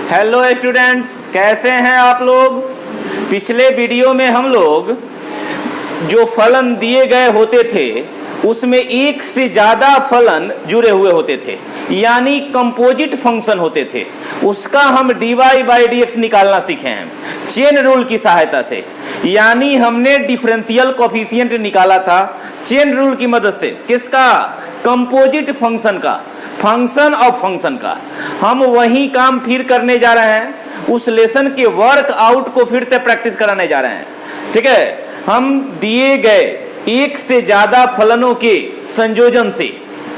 Hello students, कैसे हैं आप लोग। पिछले वीडियो में हम लोग जो फलन दिए गए होते थे उसमें एक से ज़्यादा फलन जुड़े हुए होते थे, यानी कंपोजिट फंक्शन होते थे। उसका हम dy बाई dx निकालना सीखे हैं चेन रूल की सहायता से। यानी हमने डिफरेंशियल कोफिशिएंट निकाला था चेन रूल की मदद से। किसका? कंपोजिट फंक्शन का, फंक्शन ऑफ फंक्शन का। हम वही काम फिर करने जा रहे हैं, उस लेसन के वर्क आउट को फिर से प्रैक्टिस कराने जा रहे हैं। ठीक है, हम दिए गए एक से ज्यादा फलनों के संयोजन से,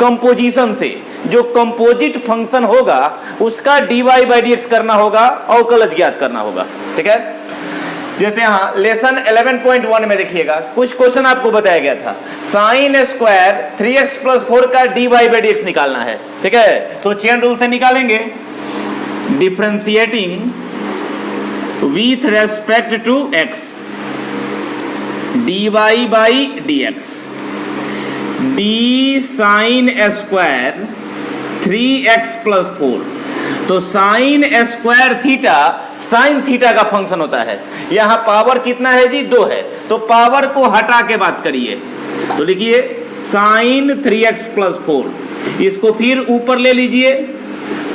कंपोजिशन से जो कंपोजिट फंक्शन होगा उसका dy बाई dx करना होगा, अवकलज ज्ञात करना होगा। ठीक है, जैसे यहाँ लेसन 11.1 में देखिएगा कुछ क्वेश्चन आपको बताया गया था। साइन स्क्वायर 3x प्लस 4 का dy बाई dx निकालना है। ठीक है, तो चेन रूल से निकालेंगे। Differentiating with respect to x dy by dx d sine square 3x plus 4। तो sine square theta sine theta का फंक्शन होता है। यहां पावर कितना है जी? 2 है, तो पावर को हटा के बात करिए तो लिखिए साइन 3x प्लस 4। इसको फिर ऊपर ले लीजिए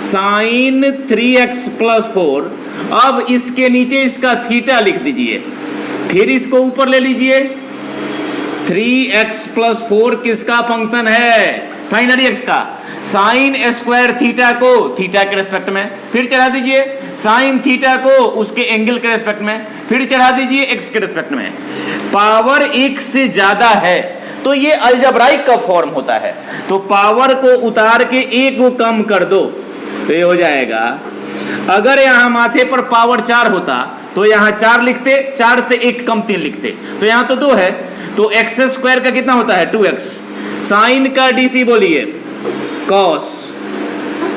साइन 3x प्लस 4। अब इसके नीचे इसका थीटा लिख दीजिए, फिर इसको ऊपर ले लीजिए। 3x प्लस 4 किसका फंक्शन है? फाइनली x का। साइन स्क्वायर थीटा को थीटा के रेस्पेक्ट में फिर चढ़ा दीजिए, साइन थीटा को उसके एंगल के रेस्पेक्ट में फिर चढ़ा दीजिए x के रेस्पेक्ट में। पावर 1 से ज्यादा है तो ये अलजेब्राइक का फॉर्म होता है। तो पावर को उतार के 1 को कम कर दो तो ये हो जाएगा। अगर यहां माथे पर पावर 4 होता तो यहां 4 लिखते, 4 से 1 कम 3 लिखते, तो यहां तो 2 है, तो एक्स स्क्वायर का कितना होता है? 2x। साइन का डीसी बोलिए कॉस,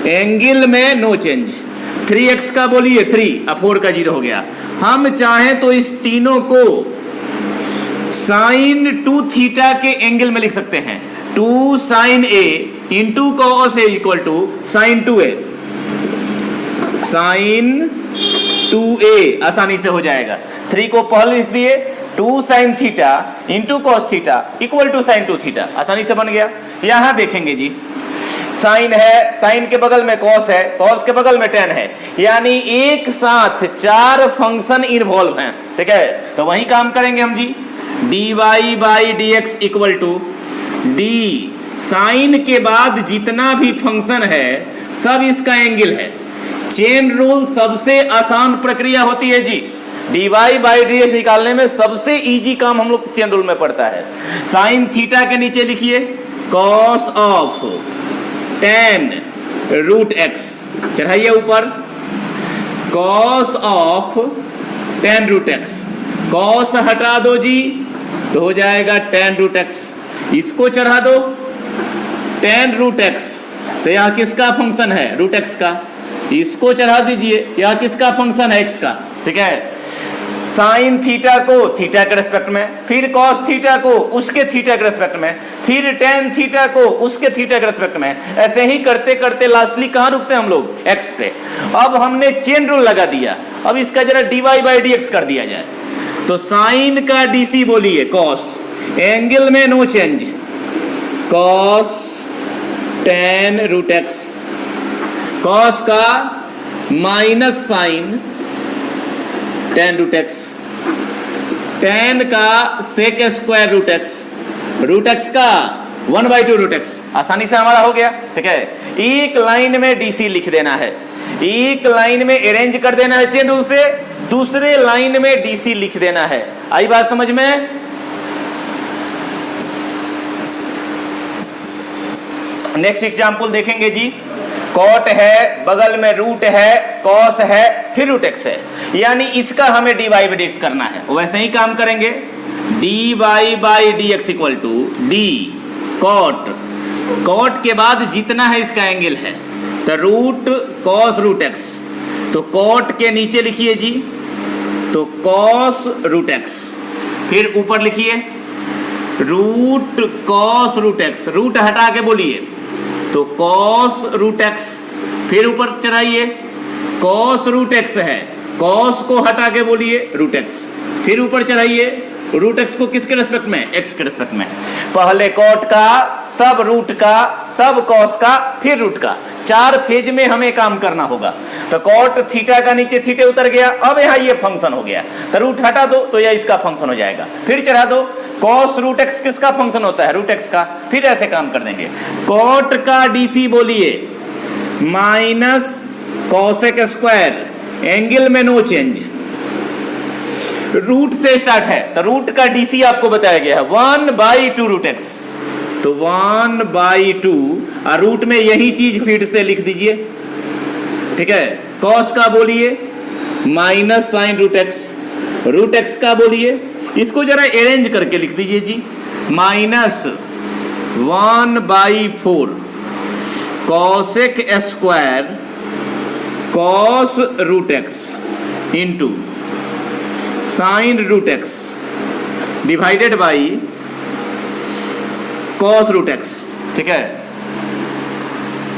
एंगल में नो चेंज। 3x का बोलिए 3, अब 4 का 0 हो गया। हम चाहें तो इस तीनों को साइन 2 थीटा के एंगल में लिख सकते हैं। 2 sine a into cos a equal to sine 2a। Sine 2a आसानी से हो जाएगा। 3 को पहले लिख दिए, 2 sine theta into cos theta equal to sine 2 theta, आसानी से बन गया। यहां देखेंगे जी, साइन है, साइन के बगल में कॉस है, कॉस के बगल में टेन है, यानी एक साथ 4 फंक्शन इन्वॉल्व हैं। ठीक है, तो वही काम करेंगे हम जी। dy by dx equal to d sine के बाद जितना भी फंक्शन है सब इसका एंगल है। चेन रूल सबसे आसान प्रक्रिया होती है जी। dy बाई dx निकालने में सबसे इजी काम हम लोग चेन रूल में पड़ता है। साइन थीटा के नीचे लिखिए cos of ten root x, चढ़ाइए ऊपर cos of ten root x। Cos हटा दो जी तो हो जाएगा टेन रूट x। इसको चढ़ा दो टेन रूट x, तो यहां किसका फंक्शन है? रूट x का। इसको चढ़ा दीजिए, यहां किसका फंक्शन है? x का। ठीक है, साइन थीटा को थीटा के रेस्पेक्ट में, फिर कॉस थीटा को उसके थीटा के रेस्पेक्ट में, फिर टेन थीटा को उसके थीटा के रेस्पेक्ट में। ऐसे ही करते करते लास्टली कहां रुकते हैं हम लोग? x पे। अब हमने चेन रूल लगा दिया, अब इसका जरा dy बाई dx कर दिया जाए। तो साइन का dc बोलिए कॉस, एंगल में no change, cos ten root x। Cos का minus sine ten root x, ten का sec square root x, root x का 1/2 रूट x। आसानी से हमारा हो गया। ठीक है, एक लाइन में डीसी लिख देना है, एक लाइन में अरेंज कर देना है चेन रूल से, दूसरे लाइन में डीसी लिख देना है। आई बात समझ में? नेक्स्ट एग्जांपल देखेंगे जी। कॉट है, बगल में रूट है, कॉस है, फिर रूट x है, यानी इसका हमें dy बाई dx करना है। वैसे ही काम करेंगे। dy by dx equal to d cot, cot के बाद जितना है इसका एंगल है तो रूट कॉस रूट x। तो कॉट के नीचे लिखिए जी तो कॉस रूट x, फिर ऊपर लिखिए root cos root x। Root हटा के बोलिए तो कॉस रूट x, फिर ऊपर चढ़ाइए कॉस रूट एक्स है, कॉस को हटा के बोलिए रूट एक्स, फिर ऊपर चढ़ाइए रूट एक्स को किसके रेस्पेक्ट में, एक्स के रेस्पेक्ट में। पहले कॉट का, तब रूट का, तब कॉस का, फिर रूट का, 4 फेज में हमें काम करना होगा। तो कॉट थीटा का नीचे थीटे उतर गया, अब यहाँ ये फंक्शन हो गया, तो रूट हटा दो तो यह इसका फंक्शन हो जाएगा, फिर चढ़ा दो। कॉस रूट एक्स किसका फंक्शन होता है, रूट एक्स का, फिर ऐसे काम कर देंगे। कॉट का डीसी बोलिए माइनस कॉसेक स्क्वायर, एंगल में नो चेंज, रूट से स्टार्ट है तो रूट का डीसी आपको बताया गया है 1/2 रूट एक्स, तो 1/2 और रूट में यही चीज फिर से लिख दीजिए, ठीक है। कॉस का बोलिए minus sine root x, root x का बोलिए, इसको जरा अरेंज करके लिख दीजिए जी, minus 1/4 cosec square cos root x into sine root x divided by cos root x, ठीक है,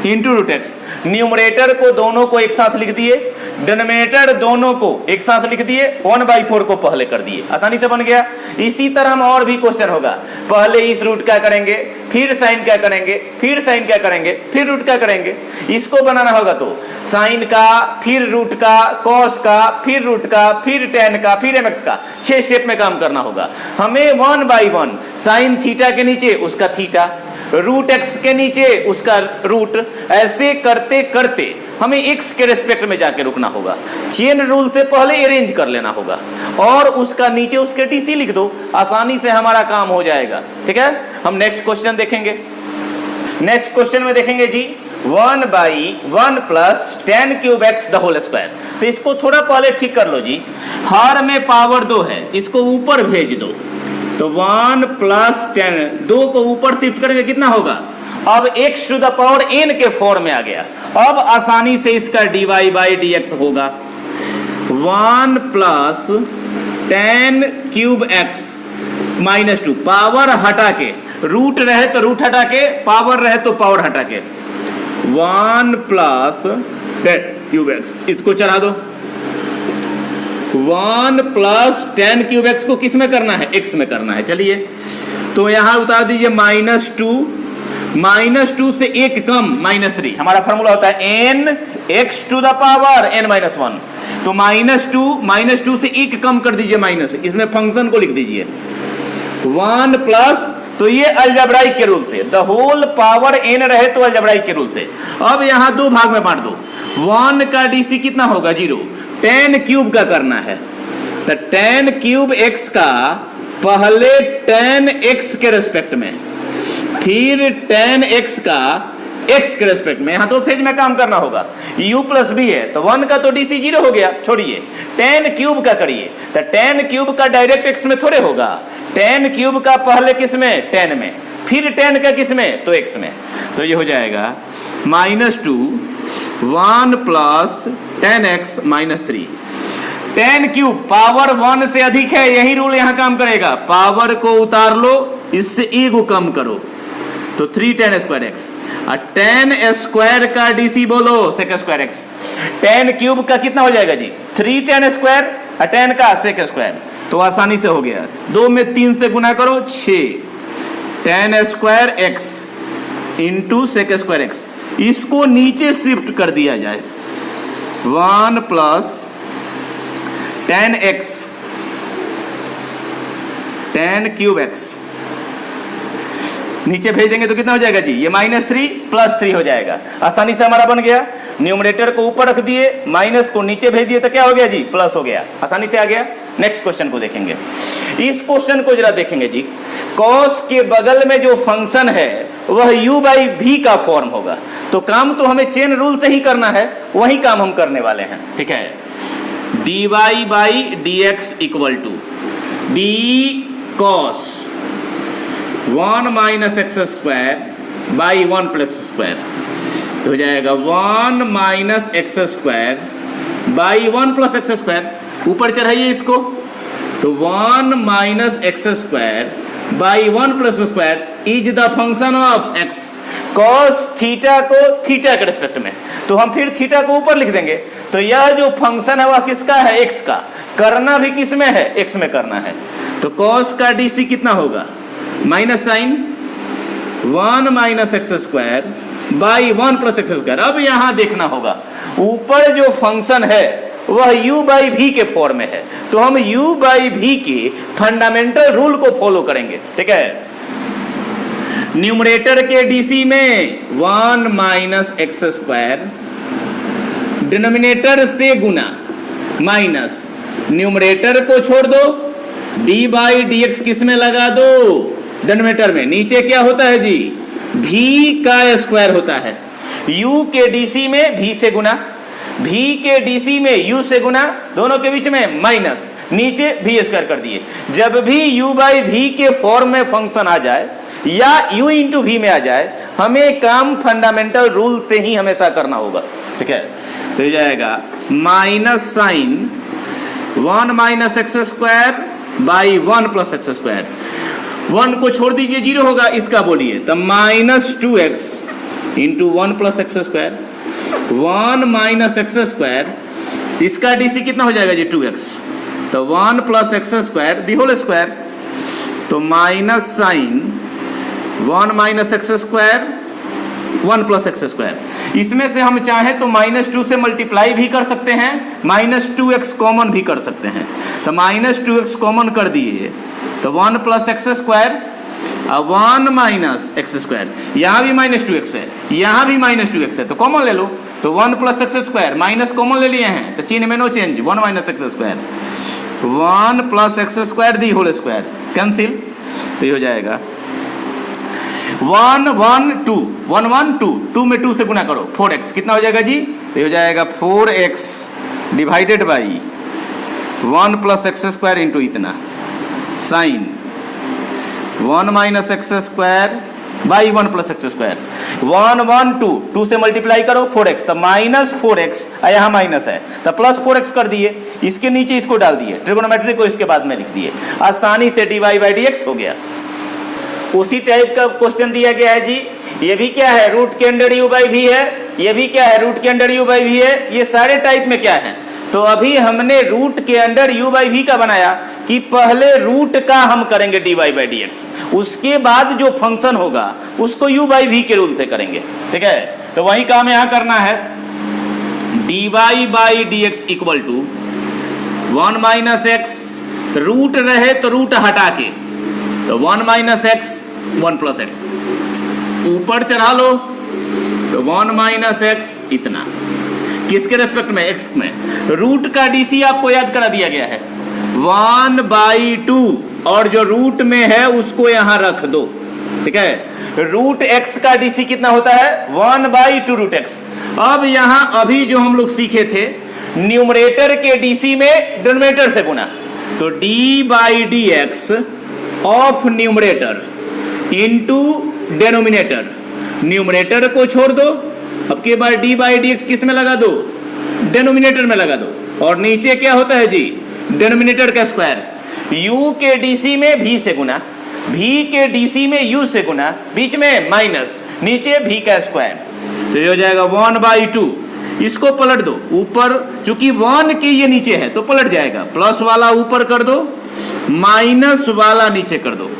इंटू रूट एक्स। न्यूमरेटर को दोनों को एक साथ लिख दिए, डिनोमिनेटर दोनों को एक साथ लिख दिए, 1/4 को पहले कर दिए, आसानी से बन गया। इसी तरह हम और भी क्वेश्चन होगा, पहले इस रूट का करेंगे, फिर साइन क्या करेंगे, फिर साइन क्या करेंगे, फिर रूट का करेंगे। इसको बनाना होगा तो साइन का, फिर रूट का, कॉस का, फिर रूट का, फिर टेन का, फिर एमएक्स का, 6 स्टेप में काम करना होगा हमें। 1/1 साइन थीटा के नीचे उसका थीटा, रूट एक्स के नीचे उसका रूट, ऐसे करते करते हमें एक्स के रेस्पेक्ट में जाके रुकना होगा। चेन रूल से पहले अरेंज कर लेना होगा और उसका नीचे उसके डीसी लिख दो, आसानी से हमारा काम हो जाएगा, ठीक है। हम नेक्स्ट क्वेश्चन देखेंगे। नेक्स्ट क्वेश्चन में देखेंगे जी 1/1 plus 10 cube x the whole square. तो इसको थोड़ा पहले ठीक कर लो जी, हर में पावर 2 है, इसको ऊपर भेज दो, तो 1 प्लस 10, 2 को ऊपर शिफ्ट करेंगे कितना होगा, अब x to the power n के फॉर्म में आ गया। अब आसानी से इसका dy बाई dx होगा 1 plus 10 cube x minus 2, power हटा के, रूट रहे तो रूट हटा के, पावर रहे तो पावर हटा के, 1 प्लस 10 क्यूब x, इसको चढ़ा दो। 1 प्लस 10 क्यूब x को किस में करना है, x में करना है। चलिए तो यहां उतार दीजिए -2 से 1 कम -3, हमारा फॉर्मूला होता है n x to the power n minus 1, तो -2 से 1 कम कर दीजिए माइनस, इसमें फंक्शन को लिख दीजिए 1 प्लस, तो ये अलजेब्राइक के रूल से, द होल पावर n रहे तो अलजेब्राइक के रूल से। अब यहां 2 भाग में बांट दो, 1 का डीसी कितना होगा 0, 10 क्यूब का करना है, तो 10 क्यूब x का पहले 10x के रेस्पेक्ट में, फिर 10x का x के रेस्पेक्ट में, यहां 2 फेज में काम करना होगा। u प्लस b है तो 1 का तो डीसी 0 हो गया, छोड़िए 10 क्यूब का करिए, तो 10 क्यूब का डायरेक्ट x में थोड़े होगा, 10 क्यूब का पहले किस में, 10 में, फिर 10 का किस में, तो x में, तो ये हो जाएगा -2 1 plus 10x minus 3, 10 cube power 1 से अधिक है, यही रूल यहां काम करेगा, पावर को उतार लो, इससे e को कम करो, तो 3 10 स्क्वायर x, और 10 स्क्वायर का डीसी बोलो सेक स्क्वायर x, 10 क्यूब का कितना हो जाएगा जी 3 10 स्क्वायर, और 10 का सेक स्क्वायर, तो आसानी से हो गया, 2 में 3 से गुना करो 6, 10 square x into sec square x, इसको नीचे शिफ्ट कर दिया जाए, 1 प्लस 10x 10 क्यूब x, नीचे भेज देंगे तो कितना हो जाएगा जी, ये -3 प्लस 3 हो जाएगा, आसानी से हमारा बन गया। न्यूमरेटर को ऊपर रख दिए, माइनस को नीचे भेज दिए तो क्या हो गया जी, प्लस हो गया, आसानी से आ गया। नेक्स्ट क्वेश्चन को देखेंगे, इस क्वेश्चन को जरा देखेंगे जी, कॉस के बगल में जो फंक्शन है वह u बाई v का फॉर्म होगा, तो काम तो हमें चेन रूल से ही करना है, वही काम हम करने वाले हैं, ठीक है। dy by dx equal to d cos 1 minus x square by 1 plus square, हो जाएगा 1 minus x square by 1 plus x square, ऊपर चढ़ाइए इसको, तो 1 minus x square by 1 plus square is the function of x, cos theta को theta के respect में, तो हम फिर थीटा को ऊपर लिख देंगे। तो यह जो फंक्शन है वह किसका है? एक्स का। करना भी किस में है? एक्स में करना है। तो कॉस का डीसी कितना होगा? Minus sine 1 minus x square by 1 plus x square. अब यहां देखना होगा ऊपर जो फंक्शन है वह u बाई वी के फॉर्म में है, तो हम u बाई वी के फंडामेंटल रूल को फॉलो करेंगे। ठीक है, न्यूमरेटर के डीसी में 1 माइनस एक्स स्क्वायर, डिनोमिनेटर से गुना माइनस, न्यूमरेटर को छोड़ दो, डी बाई डी एक्स किस में लगा दो? डिनोमिनेटर में। नीचे क्या होता है जी? भी का स्क्वायर होता है। u के डीसी में भी से गुना, भी के डीसी में u से गुना, दोनों के बीच में माइनस, नीचे भी स्क्वायर कर दिए। जब भी u बाई भी के फॉर्म में फंक्शन आ जाए या u इंटू वी में आ जाए, हमें काम फंडामेंटल रूल से ही हमेशा करना होगा। ठीक है, तो ये जाएगा minus sine 1 minus x square by 1 plus x square. 1 को छोड़ दीजिए, 0 होगा, इसका बोलिए। तो minus 2x into 1 plus x square, 1 minus x square, इसका डीसी कितना हो जाएगा जी? 2x। तो 1 plus x square the whole square, तो minus sine 1 minus x square 1 plus x square. इसमें से हम चाहें तो -2 से मल्टीप्लाई भी कर सकते हैं, -2x कॉमन भी कर सकते हैं। तो -2x कॉमन कर दिए, तो 1 प्लस एक्स स्क्वायर और 1 माइनस एक्स स्क्वायर, यहाँ भी -2x है, यहाँ भी -2x है, तो कॉमन ले लो। तो 1 plus x square, minus common ले लिए हैं, तो चिन्ह में no change, 1 minus x square, 1 plus x square the whole square, cancel. तो ये हो जाएगा 1 1 2, 1 1 2, 2 में 2 से गुना करो, 4x कितना हो जाएगा जी? तो हो जाएगा 4x divided by 1 plus x square into इतना sine 1 minus x square by 1 plus x square. 1 1 2, 2 से मल्टीप्लाई करो 4x, तो माइनस 4x, यहाँ माइनस है तो प्लस 4x कर दिए, इसके नीचे इसको डाल दिए, ट्रिगोनोमेट्री को इसके बाद में लिख दिए, आसानी से dy बाई dx हो गया। उसी टाइप का क्वेश्चन दिया गया है जी, ये भी क्या है? रूट के अंडर u बाई वी है, ये भी क्या है? रूट के अंडर u बाई वी है। ये सारे टाइप में क्या है? तो अभी हमने रूट के अंडर u बाई वी का बनाया कि पहले रूट का हम करेंगे dy बाई dx, उसके बाद जो फंक्शन होगा उसको u बाई वी के रूल से करेंगे। ठीक है, तो वही काम यहाँ करना है। dy by dx equal to 1 minus x, root रहे तो रूट हटा के, तो 1 माइनस एक्स 1 प्लस एक्स, ऊपर चढ़ा लो तो 1 माइनस एक्स इतना, किसके रेस्पेक्ट में? एक्स में। रूट का डीसी आपको याद करा दिया गया है 1 बाई 2, और जो रूट में है उसको यहां रख दो। ठीक है, रूट एक्स का डीसी कितना होता है? 1 बाई 2 रूट एक्स। अब यहां अभी जो हम लोग सीखे थे, न्यूमरेटर के डीसी में डिनोमिनेटर से गुना, तो D by D x of numerator into denominator, numerator को छोड़ दो, अब के बाद डी बाई डी एक्स किस में लगा दो? डेनोमिनेटर में लगा दो, और नीचे क्या होता है जी? डेनोमिनेटर का स्क्वायर, u के डीसी में v से गुना, v के डीसी में u से गुना, बीच में माइनस, नीचे v का स्क्वायर, तो ये हो जाएगा 1 बाई 2। इसको पलट दो ऊपर, चूंकि 1 के ये नीचे है तो पलट जाएगा, प्लस वाला ऊपर कर दो, माइनस वाला नीचे कर दो।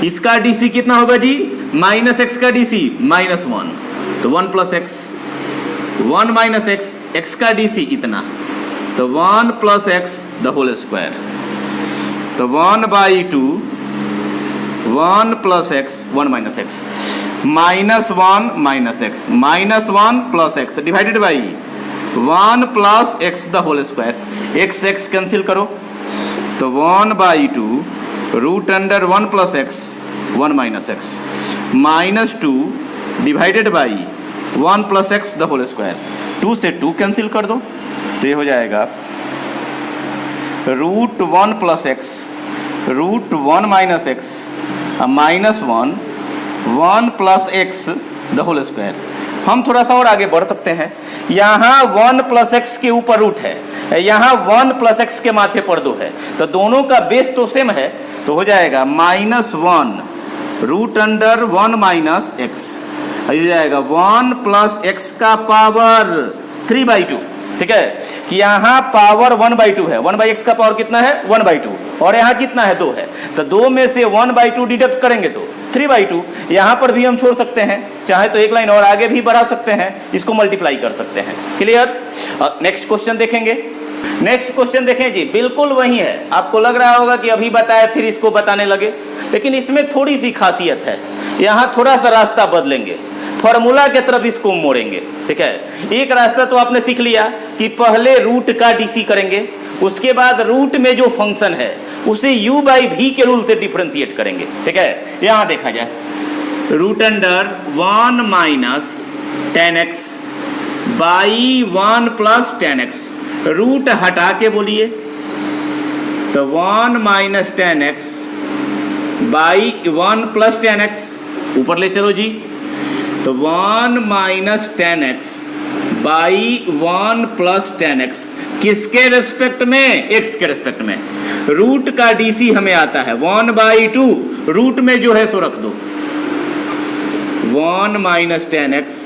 इसका डीसी कितना होगा जी? माइनस एक्स का डीसी -1, तो 1 plus x, 1 minus x, x का डीसी इतना, तो 1 plus x the whole square, तो 1 by 2, 1 plus x 1 minus x, -1 minus x, -1 plus x divided by 1 plus x the whole square, x x cancel करो, तो 1 by 2 root under 1 plus x 1 minus x, -2 divided by 1 plus x the whole square, 2 से 2 cancel कर दो, तो ये हो जाएगा root 1 plus x root 1 minus x -1 1 plus x the whole square. हम थोड़ा सा और आगे बढ़ सकते हैं, यहाँ 1 प्लस एक्स के ऊपर रूट है, यहाँ 1 प्लस एक्स के माथे पर 2 है, तो दोनों का बेस तो सेम है, तो हो जाएगा -1 रूट अंडर 1 माइनस एक्स, हो जाएगा 1 प्लस एक्स का पावर 3/2। ठीक है, कि यहाँ पावर 1/2 है, 1/x का पावर कितना है 1/2, और यहाँ कितना है 2 है, तो 2 में से 1/2 डिडक्ट करेंगे तो 3/2। यहाँ पर भी हम छोड़ सकते हैं, चाहे तो एक लाइन और आगे भी बढ़ा सकते हैं, इसको मल्टीप्लाई कर सकते हैं। क्लियर। नेक्स्ट क्वेश्चन देखेंगे। नेक्स्ट क्वेश्चन देखें जी, बिल्कुल वही है। आपको लग रहा होगा कि अभी बताया फिर इसको बताने लगे, लेकिन इसमें थोड़ी सी खासियत है। यहाँ थोड़ा सा रास्ता बदलेंगे, फॉर्मूला के तरफ इसको मोड़ेंगे। ठीक है, एक रास्ता तो आपने सीख लिया कि पहले रूट का डीसी करेंगे, उसके बाद रूट में जो फंक्शन है उसे u बाई v के रूल से डिफरेंशिएट करेंगे। ठीक है, यहां देखा जाए root under 1 minus 10x by 1 plus 10x, root हटा के बोलिए तो 1 minus 10x by 1 plus 10x, ऊपर ले चलो जी, तो 1 minus 10x by 1 plus 10x, किसके रेस्पेक्ट में, x के रेस्पेक्ट में। रूट का डीसी हमें आता है 1/2, रूट में जो है सो रख दो, 1 minus 10x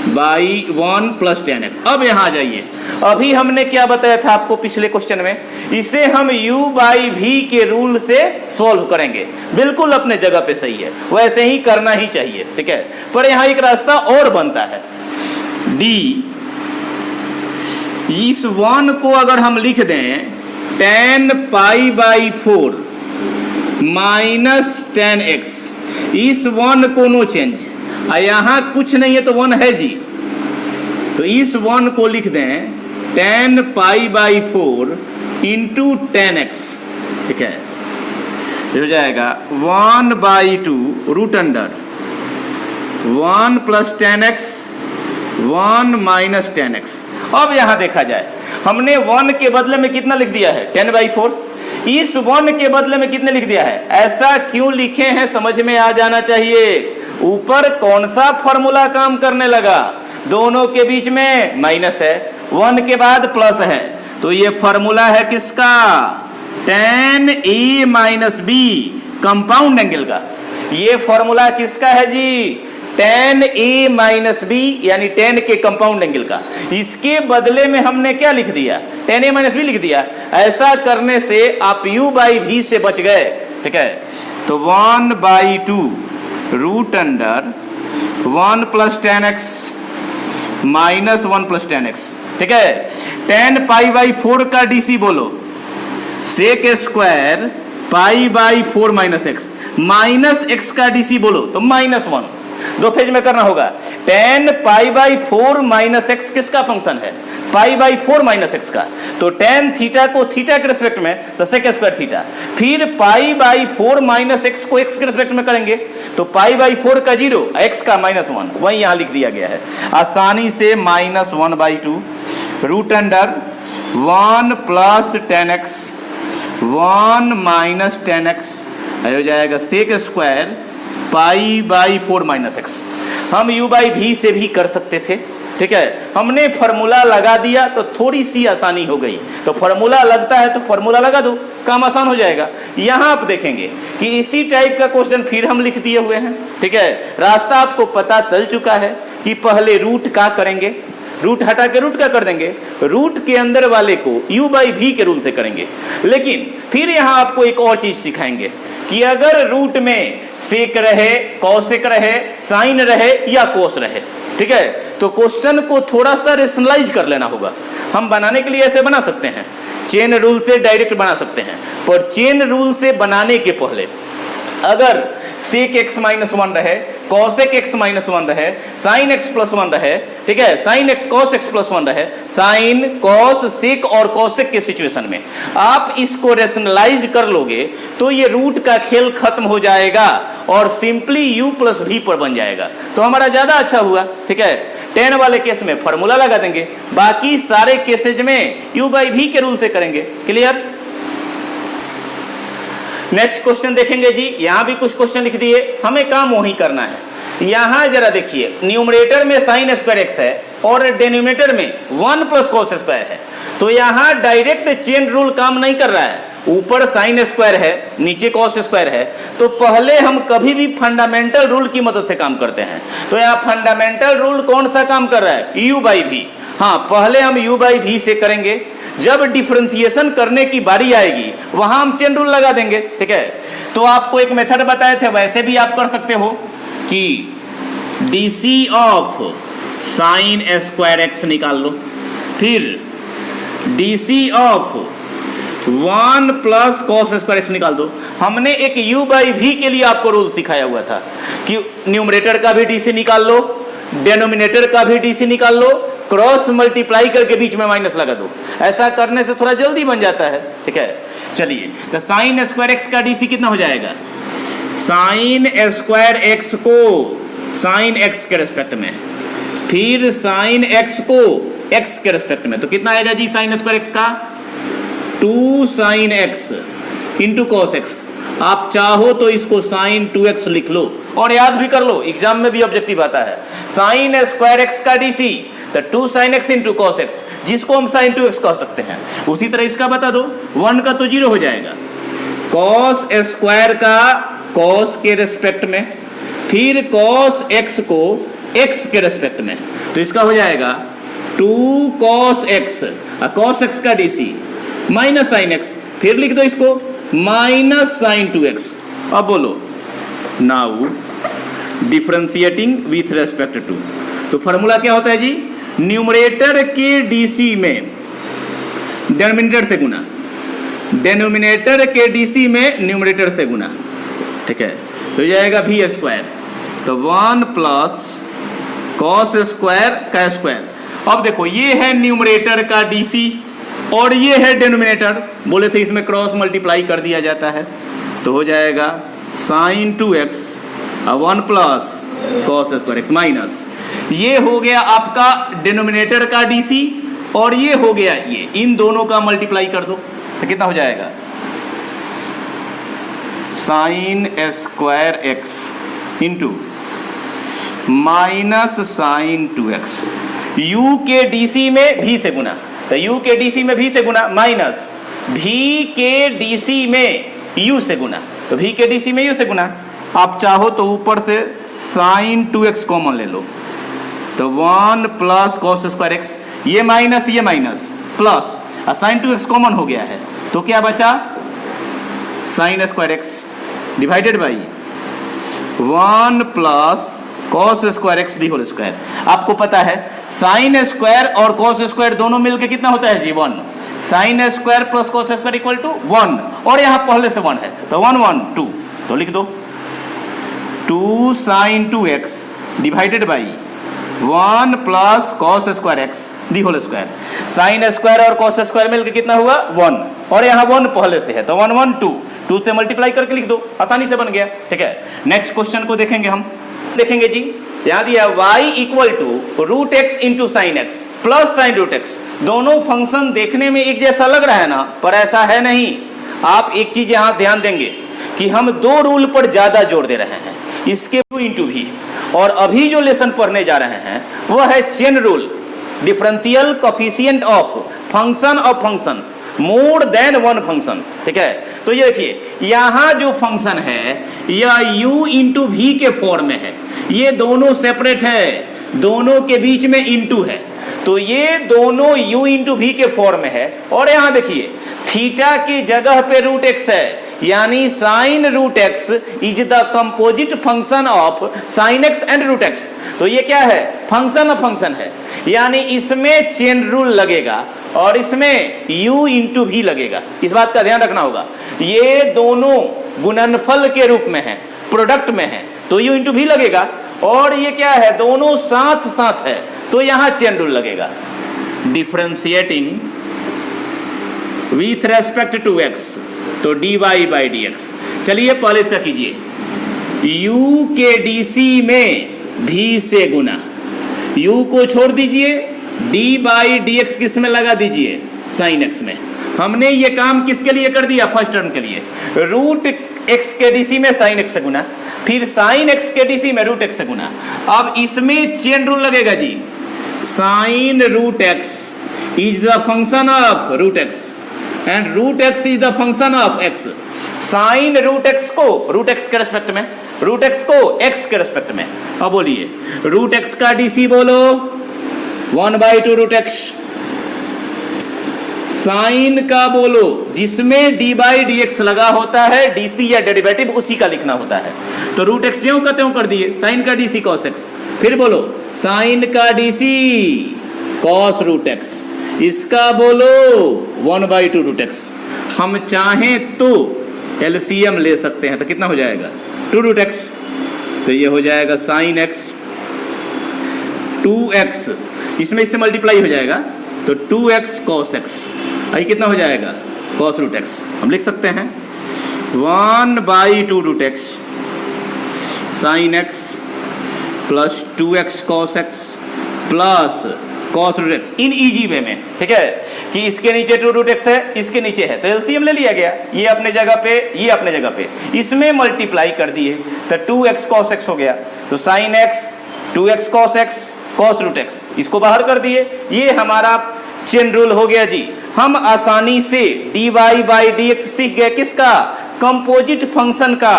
by 1 plus 10x। अब यहां आ जाइए, अभी हमने क्या बताया था आपको पिछले क्वेश्चन में, इसे हम u बाई v के रूल से सॉल्व करेंगे। बिल्कुल अपने जगह पे सही है, वैसे ही करना ही चाहिए। ठीक है, पर यहां एक रास्ता और बनता है, d, इस 1 को अगर हम लिख दें 10 पाई बाई 4 माइनस 10x, इस 1 को नो चेंज, यहां कुछ नहीं है तो 1 है जी, तो इस 1 को लिख दें 10 पाई बाई 4 इंटू 10x। ठीक है, ये हो जाएगा 1/2 root under 1 plus 10x 1 minus 10x। अब यहां देखा जाए, हमने 1 के बदले में कितना लिख दिया है 10/4, इस 1 के बदले में कितने लिख दिया है, ऐसा क्यों लिखे हैं समझ में आ जाना चाहिए। ऊपर कौन सा फॉर्मूला काम करने लगा, दोनों के बीच में माइनस है, 1 के बाद प्लस है, तो ये फॉर्मूला है किसका, tan a minus b compound angle का। ये फॉर्मूला किसका है जी, tan a माइनस b यानी tan के कंपाउंड एंगल का। इसके बदले में हमने क्या लिख दिया, tan a माइनस b लिख दिया। ऐसा करने से आप u बाई v से बच गए। ठीक है, तो 1/2 root under 1 plus 10x minus 1 plus 10x। ठीक है, 10 पाई बाई 4 का डीसी बोलो, sec square pi by 4 minus x, minus x का डीसी बोलो तो -1, दो फेज में करना होगा। 10 पाई बाई 4 माइनस एक्स किसका फंक्शन है, पाई बाई 4 माइनस एक्स का, तो tan थीटा को थीटा के रिस्पेक्ट में तो सेक स्क्वायर थीटा, फिर पाई बाई 4 माइनस एक्स को एक्स के रिस्पेक्ट में करेंगे तो पाई बाई 4 का 0, एक्स का -1, वही यहां लिख दिया गया है आसानी से, -1/2 root under 1 plus 10x 1 minus 10x हो जाएगा sec square pi by 4 minus x. हम u बाई v से भी कर सकते थे। ठीक है, हमने फॉर्मूला लगा दिया तो थोड़ी सी आसानी हो गई, तो फॉर्मूला लगता है तो फॉर्मूला लगा दो, काम आसान हो जाएगा। यहां आप देखेंगे कि इसी टाइप का क्वेश्चन फिर हम लिख दिए हुए हैं। ठीक है, रास्ता आपको पता चल चुका है कि पहले रूट का करेंगे, रूट हटा के रूट का कर देंगे, रूट के अंदर वाले को u बाई v के रूल से करेंगे। लेकिन फिर यहां आपको एक और चीज सिखाएंगे कि अगर रूट में सेक रहे, कॉसेक रहे, साइन रहे या कोस रहे, ठीक है, तो क्वेश्चन को थोड़ा सा रेशनलाइज कर लेना होगा। हम बनाने के लिए ऐसे बना सकते हैं, चेन रूल से डायरेक्ट बना सकते हैं, पर चेन रूल से बनाने के पहले अगर सेक x -1 रहे, कॉसेक x -1 रहे, साइन x +1 रहे, ठीक है, साइन कॉस x +1 रहे, साइन कॉस सेक और कॉसेक के सिचुएशन में आप इसको रेशनलाइज कर लोगे तो ये रूट का खेल खत्म हो जाएगा और सिंपली u प्लस v पर बन जाएगा, तो हमारा ज्यादा अच्छा हुआ। ठीक है, 10 वाले केस में फॉर्मूला लगा देंगे, बाकी सारे केसेज में u बाई v के रूल से करेंगे। क्लियर। नेक्स्ट क्वेश्चन देखेंगे जी, यहां भी कुछ क्वेश्चन लिख दिए, हमें काम वही करना है। यहां जरा देखिए, न्यूमरेटर में साइन स्क्वायर x है और डिनोमिनेटर में 1 प्लस कॉस स्क्वायर है, तो यहां डायरेक्ट चेन रूल काम नहीं कर रहा है, ऊपर साइन स्क्वायर है, नीचे कॉस स्क्वायर है, तो पहले हम कभी भी फंडामेंटल रूल की मदद से काम करते हैं। तो यहाँ फंडामेंटल रूल कौन सा काम कर रहा है? u by v. हाँ, पहले हम u बाई वी से करेंगे, जब डिफरेंशिएशन करने की बारी आएगी वहां हम चेन रूल लगा देंगे। ठीक है, तो आपको एक मेथड बताए थे, वैसे भी आप कर सकते हो कि DC of sine square x निकाल लो, फिर DC of 1 plus cos square x निकाल दो। हमने एक u बाई वी के लिए आपको रूल सिखाया हुआ था कि न्यूमरेटर का भी डीसी निकाल लो, डेनोमिनेटर का भी डीसी निकाल लो, क्रॉस मल्टीप्लाई करके बीच में माइनस लगा दो। ऐसा करने से थोड़ा जल्दी बन जाता है। ठीक है, चलिए, तो साइन स्क्वायर एक्स का डीसी कितना हो जाएगा? साइन स्क्वायर एक्स को साइन एक्स के रेस्पेक्ट में, फिर साइन एक्स को एक्स के रेस्पेक्ट में, तो कितना आएगा जी साइन स्क्वायर एक्स का? 2 sine x into cos x. आप चाहो तो इसको साइन 2x लिख लो और याद भी कर लो, एग्जाम में भी ऑब्जेक्टिव आता है। साइन स्क्वायर एक्स का डीसी तो 2 sine x into cos x, जिसको हम साइन 2x कह सकते हैं। उसी तरह इसका बता दो, 1 का तो 0 हो जाएगा, कॉस स्क्वायर का कॉस के रेस्पेक्ट में, फिर कॉस एक्स को एक्स के रेस्पेक्ट में, तो इसका हो जाएगा 2 कॉस एक्स, कॉस एक्स का डीसी माइनस साइन एक्स, फिर लिख दो इसको माइनस साइन 2x। अब बोलो, now differentiating with respect to, तो फॉर्मूला क्या होता है जी? न्यूमरेटर के डीसी में डिनोमिनेटर से गुना, डिनोमिनेटर के डीसी में न्यूमरेटर से गुना। ठीक है, तो जाएगा वी स्क्वायर, तो 1 प्लस कॉस स्क्वायर का स्क्वायर। अब देखो, ये है न्यूमरेटर का डीसी और ये है डिनोमिनेटर, बोले थे इसमें क्रॉस मल्टीप्लाई कर दिया जाता है, तो हो जाएगा sine 2x 1 plus cos square x minus, ये हो गया आपका डिनोमिनेटर का डीसी और ये हो गया ये, इन दोनों का मल्टीप्लाई कर दो तो कितना हो जाएगा? Sine square x into minus sine 2x, u के डीसी में v से गुना, तो u के डीसी में v से गुना माइनस v के डीसी में u से गुना, तो v के डीसी में u से गुना। आप चाहो तो ऊपर से साइन 2x कॉमन ले लो, तो 1 प्लस कॉस स्क्वायर एक्स, ये minus plus, sine 2x common हो गया है, तो क्या बचा? Sine square x divided by 1 plus cos square x the whole square. आपको पता है साइन स्क्वायर और कॉस स्क्वायर दोनों मिलके कितना होता है जी? 1। Sine square plus cos square equal to 1, और यहाँ पहले से 1 है, तो 1 1 2, तो लिख दो 2 sine 2x divided by 1 plus cos square x the whole square. Sine square और कॉस स्क्वायर मिलकर कितना हुआ? 1, और यहाँ 1 पहले से है, तो 1 1 2, 2 से मल्टीप्लाई करके लिख दो, आसानी से बन गया। ठीक है, नेक्स्ट क्वेश्चन को देखेंगे हम। देखेंगे जी, यहाँ दिया y equal to root x into sine x plus sine root x. दोनों फंक्शन देखने में एक जैसा लग रहा है ना, पर ऐसा है नहीं। आप एक चीज यहाँ ध्यान देंगे कि हम 2 रूल पर ज्यादा जोर दे रहे हैं, इसके इंटू भी, और अभी जो लेसन पढ़ने जा रहे हैं वह है chain rule, differential coefficient of function more than 1 function. ठीक है, तो ये देखिए, यहाँ जो फंक्शन है यह u इंटू वी के फॉर्म में है, ये दोनों सेपरेट है, दोनों के बीच में इंटू है, तो ये दोनों u इंटू वी के फॉर्म में है। और यहाँ देखिए, थीटा की जगह पे रूट एक्स है, यानी sine root x is the composite function of sine x and root x. तो ये क्या है? फंक्शन ऑफ फंक्शन है, यानी इसमें चेन रूल लगेगा और इसमें u इंटू भी लगेगा। इस बात का ध्यान रखना होगा, ये दोनों गुणनफल के रूप में है, प्रोडक्ट में है, तो u इंटू भी लगेगा, और ये क्या है? दोनों साथ साथ है, तो यहां चेन रूल लगेगा। Differentiating with respect to x, तो dy बाई dx। चलिए पहले इसका कीजिए, u के dc में v से गुना, u को छोड़ दीजिए, d बाई dx किस में लगा दीजिए? साइन x में। हमने ये काम किसके लिए कर दिया? फर्स्ट टर्म के लिए। रूट x के डीसी में साइन x से गुना, फिर साइन x के डीसी में रूट x से गुना। अब इसमें चेन रूल लगेगा जी, sine root x is the function of root x and root x is the function of x. Sine root x को रूट एक्स के रेस्पेक्ट में, रूट एक्स को एक्स के रेस्पेक्ट में। अब बोलिए रूट एक्स का डीसी बोलो 1/2 रूट एक्स। साइन का बोलो जिसमें डी बाई डी एक्स लगा होता है, डीसी या डेरिवेटिव उसी का लिखना होता है। तो रूट एक्स ज्यों का त्यों कर दिए, साइन का डीसी कॉस एक्स। फिर बोलो साइन का डीसी कॉस रूट एक्स, इसका बोलो 1/2 रूट एक्स। हम चाहें तो एलसीएम ले सकते हैं, तो कितना हो जाएगा 2 रूट एक्स। तो ये हो जाएगा साइन एक्स 2x, इसमें इससे मल्टीप्लाई हो जाएगा तो 2x cos x, आई कितना हो जाएगा cos रूट x। हम लिख सकते हैं 1/2 root x sine x plus 2x cos x plus cos root x in easy way में। ठीक है कि इसके नीचे 2 रूट x है, इसके नीचे है, तो एलसीएम ले लिया गया, ये अपने जगह पे, ये अपने जगह पे, इसमें मल्टीप्लाई कर दिए तो 2x cos x हो गया। तो sine x 2x cos x cos root x, इसको बाहर कर दिए। ये हमारा चेन रूल हो गया जी। हम आसानी से dy बाई dx सीख गए, किसका, कंपोजिट फंक्शन का।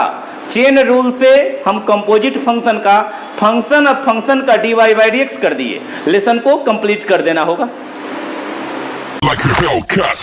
चेन रूल से हम कंपोजिट फंक्शन का, फंक्शन ऑफ फंक्शन का dy बाई dx कर दिए। लेसन को कंप्लीट कर देना होगा। Like a Hellcat.